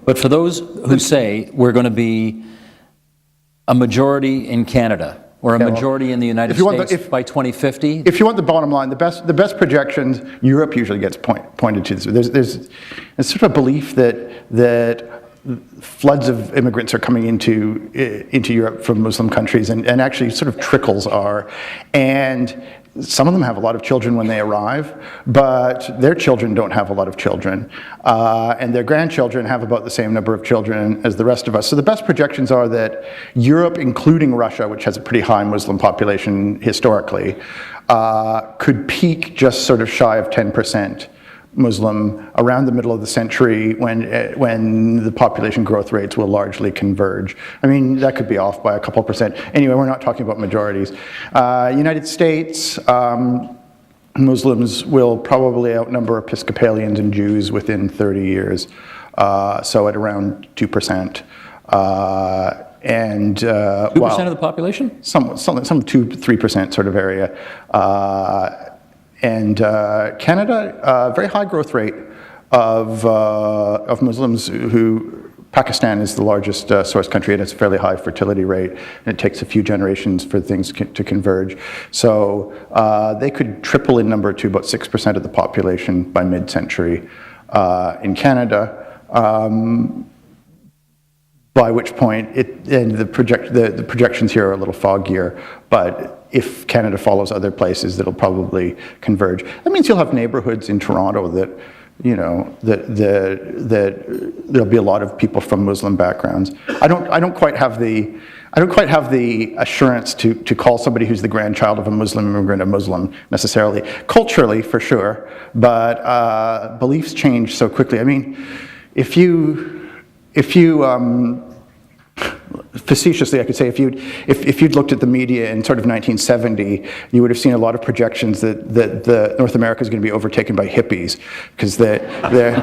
But for those who say we're going to be a majority in Canada or a majority in the United States by 2050? If you want the bottom line, the best projections, Europe usually gets pointed to. There's sort of a belief that floods of immigrants are coming into Europe from Muslim countries, and actually sort of trickles are. And some of them have a lot of children when they arrive, but their children don't have a lot of children. And their grandchildren have about the same number of children as the rest of us. So the best projections are that Europe, including Russia, which has a pretty high Muslim population historically, could peak just sort of shy of 10% Muslim around the middle of the century when the population growth rates will largely converge. I mean, that could be off by a couple percent. Anyway, we're not talking about majorities. United States, Muslims will probably outnumber Episcopalians and Jews within 30 years, so at around 2%. And 2% of the population? Some 2-3% sort of area. And Canada, a very high growth rate of Muslims Pakistan is the largest source country, and it's a fairly high fertility rate, and it takes a few generations for things to converge. So they could triple in number to about 6% of the population by mid-century in Canada. By which point, the projections here are a little foggier, but if Canada follows other places, it'll probably converge. That means you'll have neighborhoods in Toronto that, that there'll be a lot of people from Muslim backgrounds. I don't quite have the assurance to call somebody who's the grandchild of a Muslim immigrant a Muslim necessarily. Culturally, for sure, but beliefs change so quickly. I mean, if you facetiously, I could say, if you'd looked at the media in sort of 1970, you would have seen a lot of projections that North America is going to be overtaken by hippies, because they're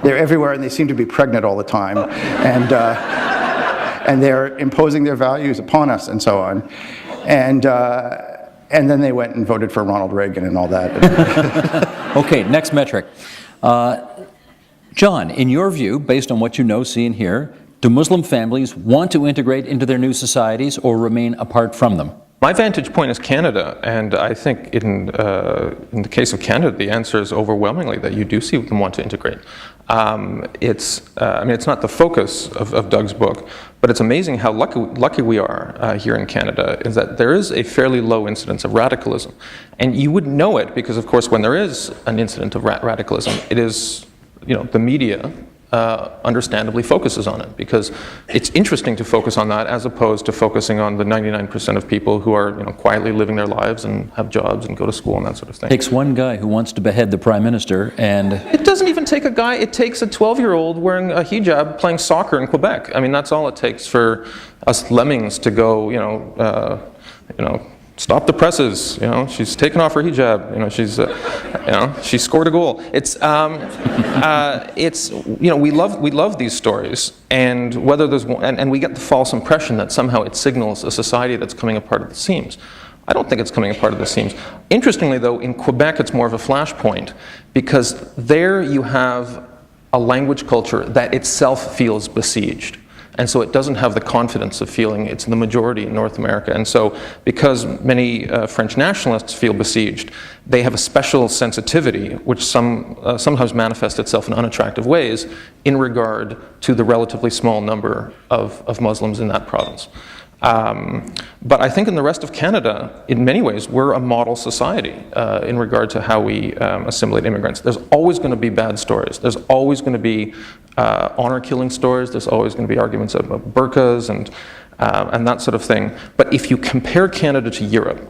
everywhere and they seem to be pregnant all the time, and they're imposing their values upon us and so on, and then they went and voted for Ronald Reagan and all that. Okay, next metric. John, in your view, based on what you know, see, and hear, do Muslim families want to integrate into their new societies or remain apart from them? My vantage point is Canada, and I think in the case of Canada, the answer is overwhelmingly that you do see them want to integrate. I mean, it's not the focus of Doug's book, but it's amazing how lucky we are here in Canada, is that there is a fairly low incidence of radicalism. And you wouldn't know it because, of course, when there is an incident of radicalism, it is, the media understandably focuses on it, because it's interesting to focus on that as opposed to focusing on the 99% of people who are quietly living their lives and have jobs and go to school and that sort of thing. It takes one guy who wants to behead the Prime Minister, and it doesn't even take a guy. It takes a 12-year-old wearing a hijab playing soccer in Quebec. I mean, that's all it takes for us lemmings to go, stop the presses. She's taken off her hijab. She scored a goal. We love these stories, and whether there's and we get the false impression that somehow it signals a society that's coming apart at the seams. I don't think it's coming apart at the seams. Interestingly, though, in Quebec, it's more of a flashpoint, because there you have a language culture that itself feels besieged. And so it doesn't have the confidence of feeling it's the majority in North America. And so because many French nationalists feel besieged, they have a special sensitivity, which sometimes manifests itself in unattractive ways in regard to the relatively small number of Muslims in that province. But I think in the rest of Canada, in many ways, we're a model society in regard to how we assimilate immigrants. There's always going to be bad stories. There's always going to be honor-killing stories. There's always going to be arguments about burqas and that sort of thing. But if you compare Canada to Europe,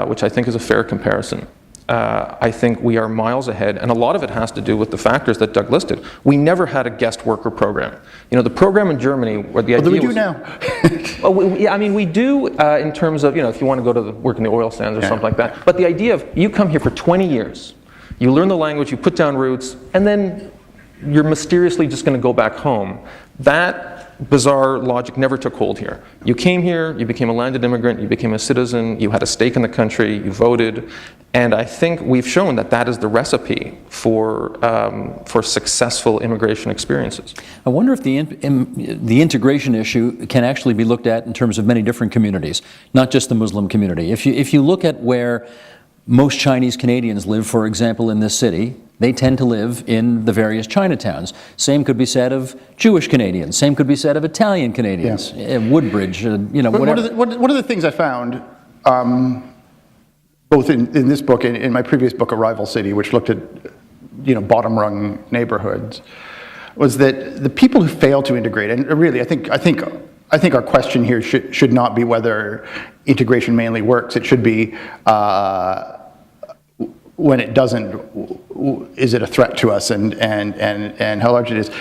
which I think is a fair comparison, I think we are miles ahead, and a lot of it has to do with the factors that Doug listed. We never had a guest worker program. The program in Germany, where the idea do we do now? We do in terms of, if you want to go to work in the oil sands or something like that. But the idea of you come here for 20 years, you learn the language, you put down roots, and then you're mysteriously just going to go back home. That bizarre logic never took hold here. You came here, you became a landed immigrant, you became a citizen, you had a stake in the country, you voted, and I think we've shown that that is the recipe for successful immigration experiences. I wonder if the integration issue can actually be looked at in terms of many different communities, not just the Muslim community. If you look at where most Chinese Canadians live, for example, in this city, they tend to live in the various Chinatowns. Same could be said of Jewish Canadians. Same could be said of Italian Canadians. Yeah. Woodbridge, whatever. One of the things I found, both in this book and in my previous book, Arrival City, which looked at bottom-rung neighborhoods, was that the people who fail to integrate, and really, I think our question here should not be whether integration mainly works. It should be when it doesn't, is it a threat to us, and how large it is,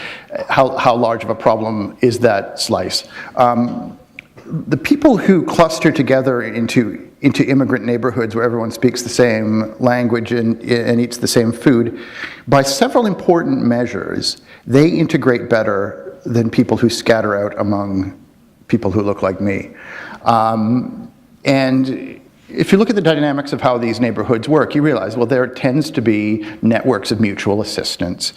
how large of a problem is that slice? The people who cluster together into immigrant neighborhoods where everyone speaks the same language and eats the same food, by several important measures, they integrate better than people who scatter out among people who look like me. And if you look at the dynamics of how these neighborhoods work, you realize, well, there tends to be networks of mutual assistance.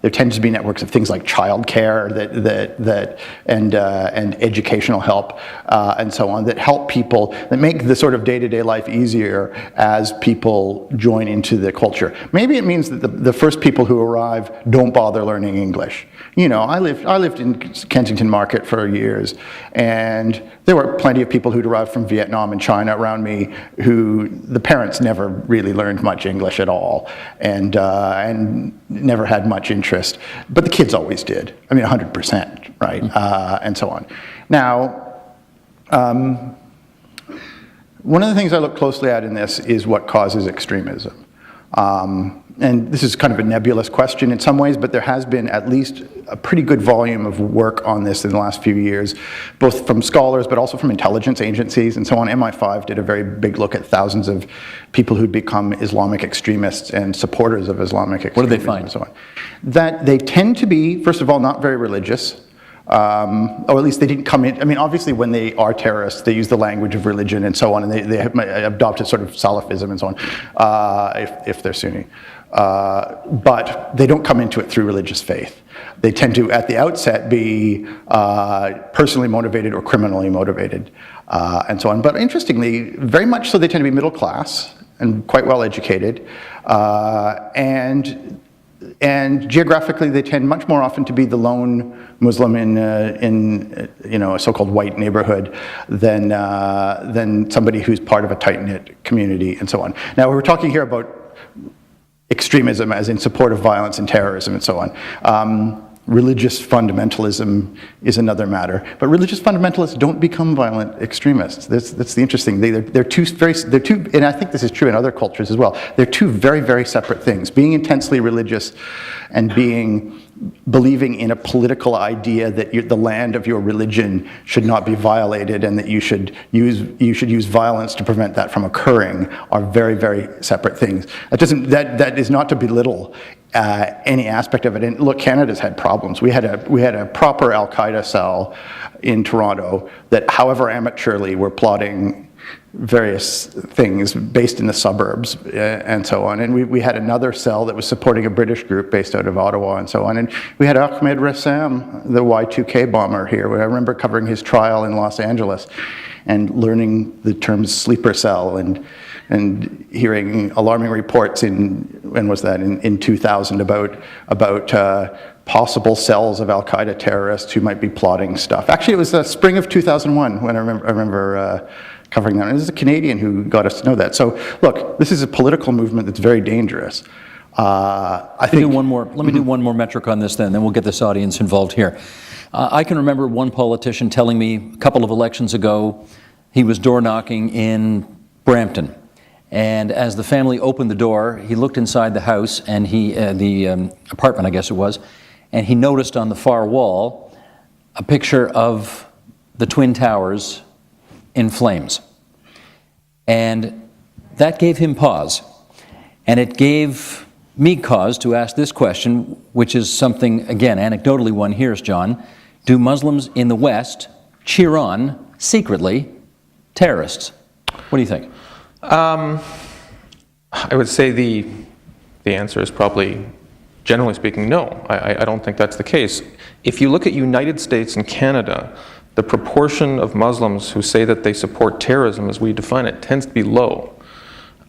There tends to be networks of things like childcare and educational help and so on that help people, that make the sort of day-to-day life easier as people join into the culture. Maybe it means that the first people who arrive don't bother learning English. I lived in Kensington Market for years, and there were plenty of people who'd arrived from Vietnam and China around me who the parents never really learned much English at all, and never had much interest. But the kids always did. 100%, right? And so on. Now, one of the things I look closely at in this is what causes extremism. And this is kind of a nebulous question in some ways, but there has been at least a pretty good volume of work on this in the last few years, both from scholars, but also from intelligence agencies and so on. MI5 did a very big look at thousands of people who'd become Islamic extremists and supporters of Islamic extremism. What did they find? And so on. That they tend to be, first of all, not very religious. Or at least they didn't come in. Obviously, when they are terrorists, they use the language of religion and so on, and they have adopted sort of Salafism and so on, if they're Sunni. But they don't come into it through religious faith. They tend to, at the outset, be personally motivated or criminally motivated, and so on. But interestingly, very much so, they tend to be middle class and quite well educated, and geographically, they tend much more often to be the lone Muslim in a so-called white neighborhood than somebody who's part of a tight-knit community and so on. Now, we're talking here about extremism as in support of violence and terrorism and so on. Religious fundamentalism is another matter, but religious fundamentalists don't become violent extremists. That's the interesting thing. They're two, and I think this is true in other cultures as well. They're two very, very separate things. Being intensely religious and believing in a political idea that the land of your religion should not be violated and that you should use violence to prevent that from occurring are very, very separate things. That is not to belittle any aspect of it. And look, Canada's had problems. We had a proper Al-Qaeda cell in Toronto that, however amateurly, were plotting various things based in the suburbs and so on. And we had another cell that was supporting a British group based out of Ottawa and so on. And we had Ahmed Rassam, the Y2K bomber here. I remember covering his trial in Los Angeles and learning the terms sleeper cell and hearing alarming reports in 2000 about possible cells of Al-Qaeda terrorists who might be plotting stuff. Actually, it was the spring of 2001 when I remember covering that. And this is a Canadian who got us to know that. So look, this is a political movement that's very dangerous. Let me do one more metric on this then we'll get this audience involved here. I can remember one politician telling me a couple of elections ago, he was door knocking in Brampton. And as the family opened the door, he looked inside the house, and the apartment, I guess it was, and he noticed on the far wall a picture of the Twin Towers in flames. And that gave him pause. And it gave me cause to ask this question, which is something, again, anecdotally one hears, John. Do Muslims in the West cheer on, secretly, terrorists? What do you think? I would say the answer is probably, generally speaking, no. I don't think that's the case. If you look at United States and Canada, the proportion of Muslims who say that they support terrorism as we define it tends to be low.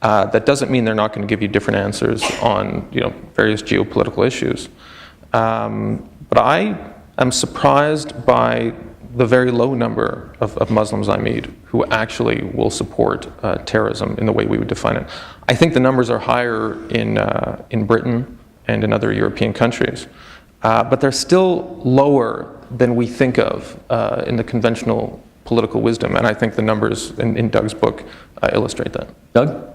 That doesn't mean they're not going to give you different answers on various geopolitical issues. But I am surprised by the very low number of Muslims I meet who actually will support terrorism in the way we would define it. I think the numbers are higher in Britain and in other European countries, but they're still lower than we think of in the conventional political wisdom, and I think the numbers in Doug's book illustrate that. Doug?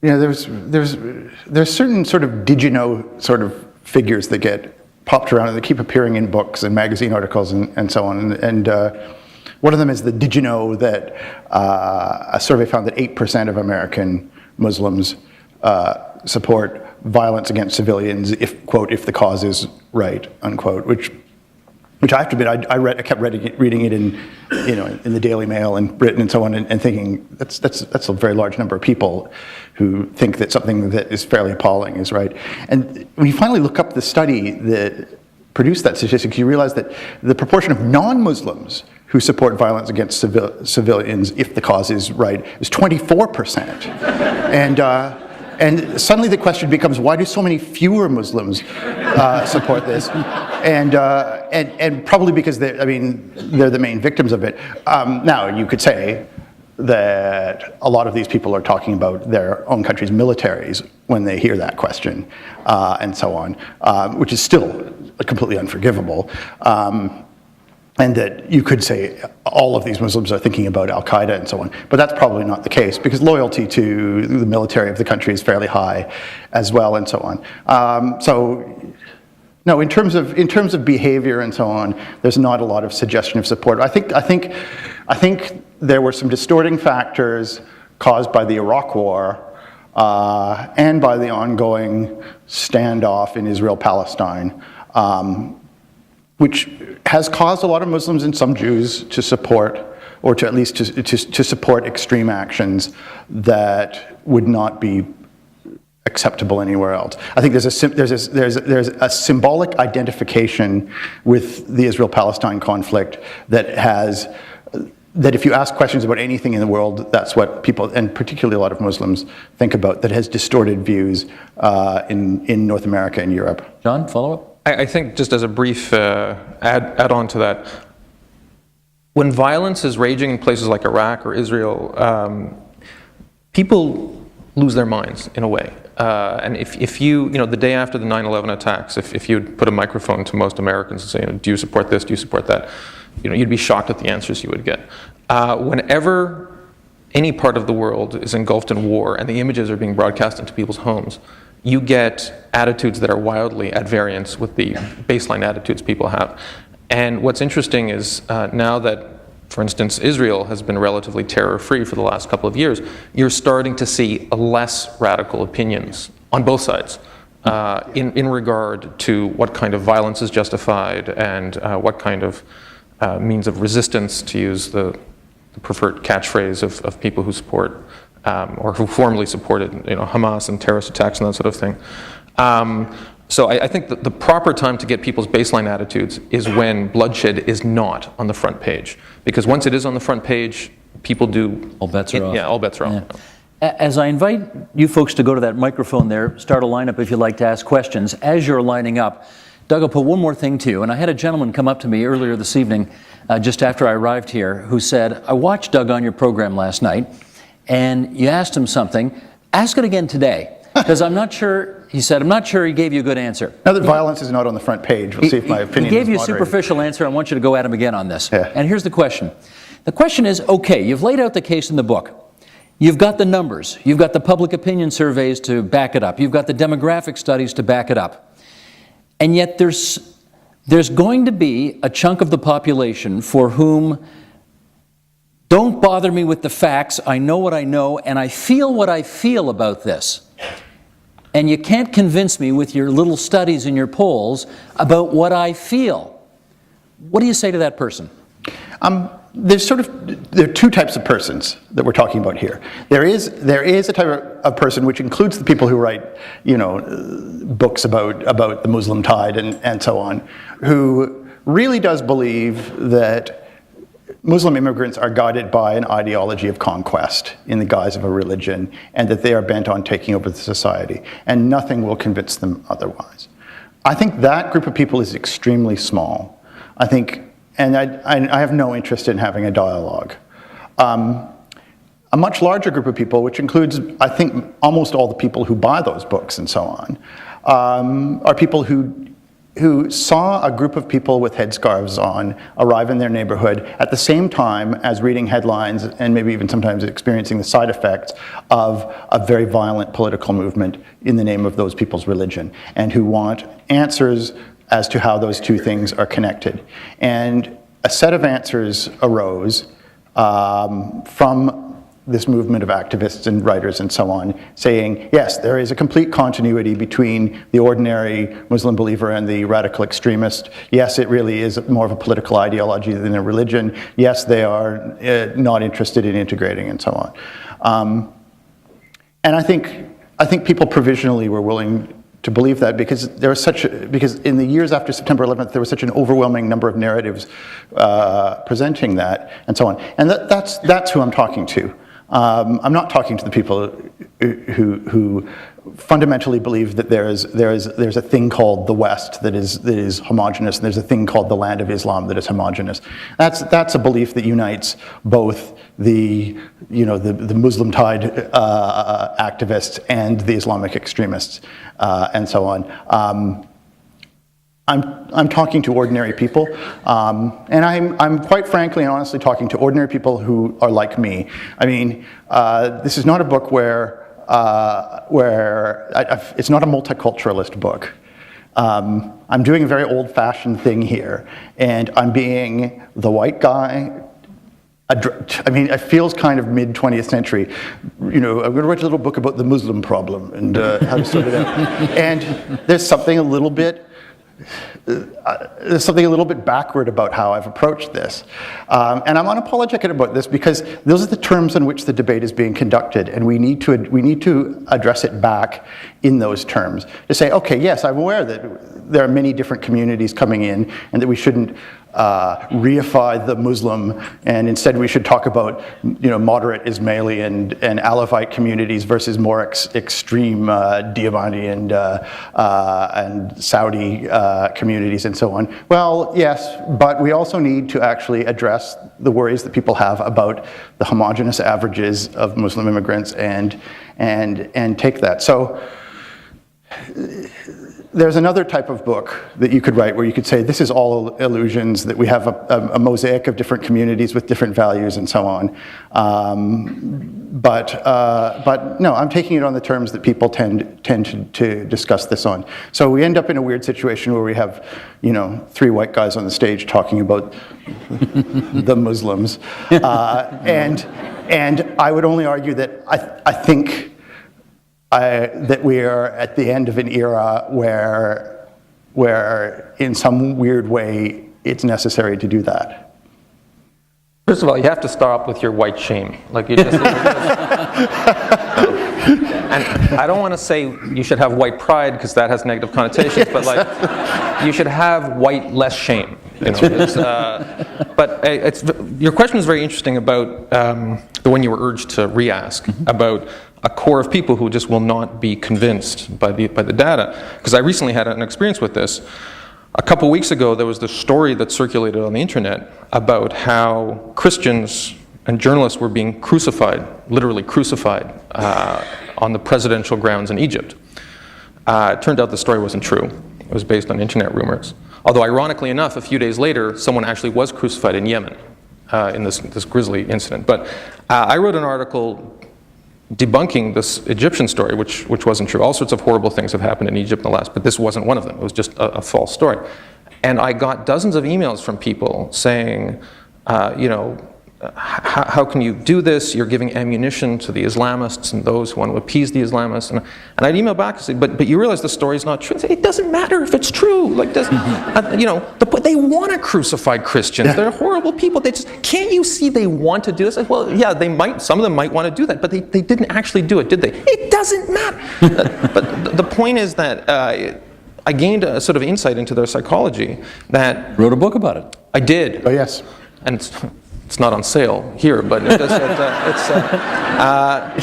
There's certain sort of did you know sort of figures that get popped around and they keep appearing in books and magazine articles and so on. And one of them is the did you know that a survey found that 8% of American Muslims support violence against civilians if, quote, if the cause is right, unquote, which I have to admit, I kept reading it in the Daily Mail in Britain and so on, and thinking that's a very large number of people who think that something that is fairly appalling is right. And when you finally look up the study that produced that statistic, you realize that the proportion of non-Muslims who support violence against civilians if the cause is right is 24%. And suddenly the question becomes, why do so many fewer Muslims support this? And probably because they're the main victims of it. Now, you could say that a lot of these people are talking about their own country's militaries when they hear that question, and so on, which is still completely unforgivable. And that you could say all of these Muslims are thinking about al-Qaeda and so on, but that's probably not the case because loyalty to the military of the country is fairly high as well, and so on. No, in terms of behavior and so on, there's not a lot of suggestion of support. I think there were some distorting factors caused by the Iraq War and by the ongoing standoff in Israel-Palestine, which has caused a lot of Muslims and some Jews to support, or to at least to support extreme actions that would not be acceptable anywhere else. I think there's a symbolic identification with the Israel-Palestine conflict that if you ask questions about anything in the world, that's what people, and particularly a lot of Muslims, think about, that has distorted views in North America and Europe. John, follow up? I think just as a brief add on to that, when violence is raging in places like Iraq or Israel, people lose their minds in a way. And if you, the day after the 9/11 attacks, if you put a microphone to most Americans and say, do you support this, do you support that, you'd be shocked at the answers you would get. Whenever any part of the world is engulfed in war and the images are being broadcast into people's homes, you get attitudes that are wildly at variance with the baseline attitudes people have. And what's interesting is now that, for instance, Israel has been relatively terror-free for the last couple of years, you're starting to see less radical opinions on both sides in regard to what kind of violence is justified and what kind of means of resistance, to use the preferred catchphrase of people who support or who formerly supported Hamas and terrorist attacks and that sort of thing. So I think that the proper time to get people's baseline attitudes is when bloodshed is not on the front page. Because once it is on the front page, people do... All bets are off. Yeah, all bets are off. As I invite you folks to go to that microphone there, start a lineup if you'd like to ask questions. As you're lining up, Doug, I'll put one more thing to you. And I had a gentleman come up to me earlier this evening, just after I arrived here, who said, I watched Doug on your program last night, and you asked him something. Ask it again today. Because I'm not sure, he said, I'm not sure he gave you a good answer. Now that violence is not on the front page, we'll see if my opinion is He gave you a moderated. superficial answer. I want you to go at him again on this. Yeah. And here's the question. The question is, okay, you've laid out the case in the book. You've got the numbers. You've got the public opinion surveys to back it up. You've got the demographic studies to back it up. And yet there's going to be a chunk of the population for whom, don't bother me with the facts, I know what I know, and I feel what I feel about this. and you can't convince me with your little studies and your polls about what I feel. What do you say to that person? There are two types of persons that we're talking about here. There is a type of person which includes the people who write, books about the Muslim tide and so on, who really does believe that Muslim immigrants are guided by an ideology of conquest in the guise of a religion, and that they are bent on taking over the society, and nothing will convince them otherwise. I think that group of people is extremely small. I think, and I have no interest in having a dialogue. A much larger group of people, which includes, I think, almost all the people who buy those books and so on, are people who saw a group of people with headscarves on arrive in their neighborhood at the same time as reading headlines and maybe even sometimes experiencing the side effects of a very violent political movement in the name of those people's religion, and who want answers as to how those two things are connected. And a set of answers arose from this movement of activists and writers and so on, saying, yes, there is a complete continuity between the ordinary Muslim believer and the radical extremist. Yes, it really is more of a political ideology than a religion. Yes, they are not interested in integrating and so on. And I think people provisionally were willing to believe that because because in the years after September 11th, there was such an overwhelming number of narratives presenting that and so on. And that's who I'm talking to. I'm not talking to the people who fundamentally believe that there's a thing called the West that is homogenous, and there's a thing called the land of Islam that is homogenous. That's a belief that unites both the Muslim tide activists and the Islamic extremists and so on. I'm talking to ordinary people, and I'm quite frankly and honestly talking to ordinary people who are like me. I mean, this is not a book where it's not a multiculturalist book. I'm doing a very old-fashioned thing here, and I'm being the white guy. I mean, it feels kind of mid-20th century. I'm going to write a little book about the Muslim problem and how to sort it out. And there's something a little bit backward about how I've approached this. And I'm unapologetic about this because those are the terms in which the debate is being conducted, and we need to address it back in those terms. To say, okay, yes, I'm aware that there are many different communities coming in and that we shouldn't reify the Muslim, and instead we should talk about moderate Ismaili and Alawite communities versus more extreme Diabani and Saudi communities and so on. Well, yes, but we also need to actually address the worries that people have about the homogeneous averages of Muslim immigrants and take that. So there's another type of book that you could write where you could say this is all illusions, that we have a mosaic of different communities with different values and so on. But no, I'm taking it on the terms that people tend to discuss this on. So we end up in a weird situation where we have, three white guys on the stage talking about the Muslims, and I would only argue that I think that we are at the end of an era where in some weird way it's necessary to do that. First of all, you have to start with your white shame. Like you just, and I don't want to say you should have white pride because that has negative connotations, but like you should have white less shame. Your question is very interesting about the one you were urged to re-ask about a core of people who just will not be convinced by the data. Because I recently had an experience with this. A couple weeks ago, there was this story that circulated on the internet about how Christians and journalists were being crucified, literally crucified, on the presidential grounds in Egypt. It turned out the story wasn't true. It was based on internet rumors. Although ironically enough, a few days later, someone actually was crucified in Yemen in this grisly incident. But I wrote an article debunking this Egyptian story, which wasn't true. All sorts of horrible things have happened in Egypt in the last, but this wasn't one of them. It was just a false story. And I got dozens of emails from people saying, how can you do this? You're giving ammunition to the Islamists and those who want to appease the Islamists. And I'd email back and say, but you realize the story's not true. I'd say, it doesn't matter if it's true. Like, they want to crucify Christians. They're horrible people. Can't you see they want to do this? Well, yeah, they might. Some of them might want to do that, but they didn't actually do it, did they? It doesn't matter. But the point is that I gained a sort of insight into their psychology that... Wrote a book about it. I did. Oh, yes. And it's not on sale here, but it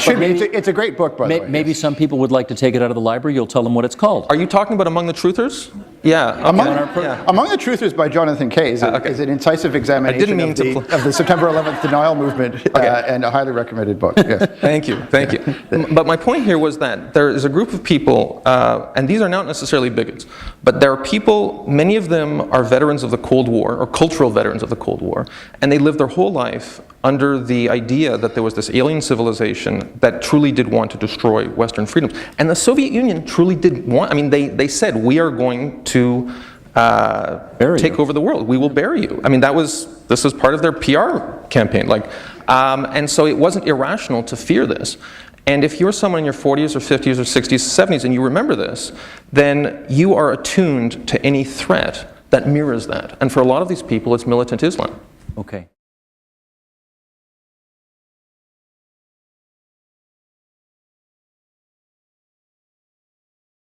should be. It's a great book, by the way. Maybe some people would like to take it out of the library. You'll tell them what it's called. Are you talking about Among the Truthers? Yeah. Among the Truthers by Jonathan Kay is an incisive examination of the September 11th denial movement, and a highly recommended book. Yes. Thank you. But my point here was that there is a group of people, and these are not necessarily bigots, but there are people, many of them are veterans of the Cold War, or cultural veterans of the Cold War, and they lived their whole life under the idea that there was this alien civilization that truly did want to destroy Western freedoms. And the Soviet Union truly did want, I mean, they said, we are going to take over the world. We will bury you. I mean, this was part of their PR campaign. And so it wasn't irrational to fear this. And if you're someone in your 40s or 50s or 60s, 70s, and you remember this, then you are attuned to any threat that mirrors that. And for a lot of these people, it's militant Islam. Okay.